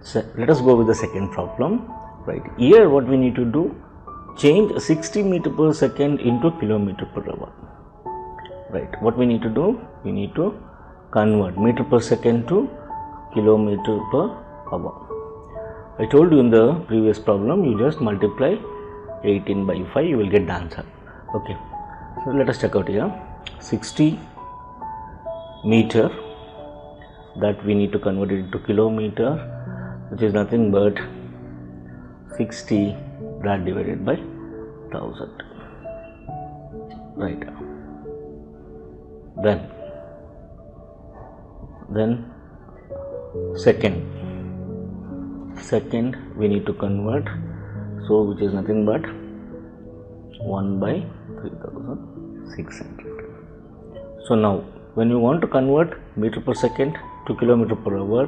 So let us go with the second problem. Right, here what we need to do, change 60 meter per second into kilometer per hour. Right, what we need to do, we need to convert meter per second to kilometer per hour. I told you in the previous problem, you just multiply 18 by 5, you will get the answer. Okay, so let us check out here. 60 meter, that we need to convert it into kilometer, which is nothing but 60 that divided by 1000. Right, then second we need to convert, so which is nothing but 1 by 3600. So now when you want to convert meter per second to kilometer per hour,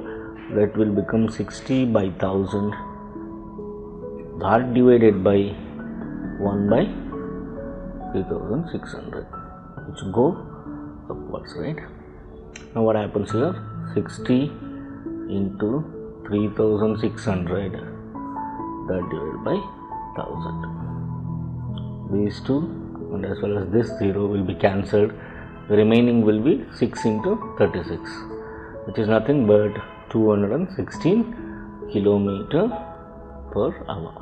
that will become 60 by 1000 that divided by 1 by 3600, which go upwards, right? Now what happens here, 60 into 3600 that divided by 1000. These two and as well as this 0 will be cancelled. The remaining will be 6 into 36, which is nothing but 216 kilometer per hour.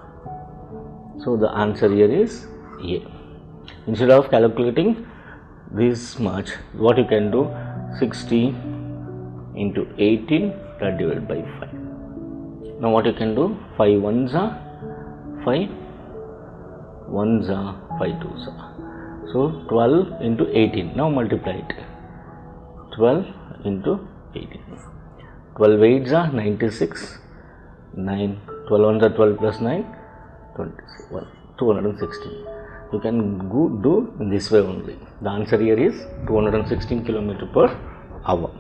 So the answer here is A. Instead of calculating this much, what you can do, 60 into 18 that divided by 5. Now what you can do, 5 ones are 5, 1s are 5 2s are. So 12 into 18, now multiply it, 12 into 18, 12 8s are 96, 9, 12 ones are 12 plus 9, 216. You can do in this way only. The answer here is 216 km per hour.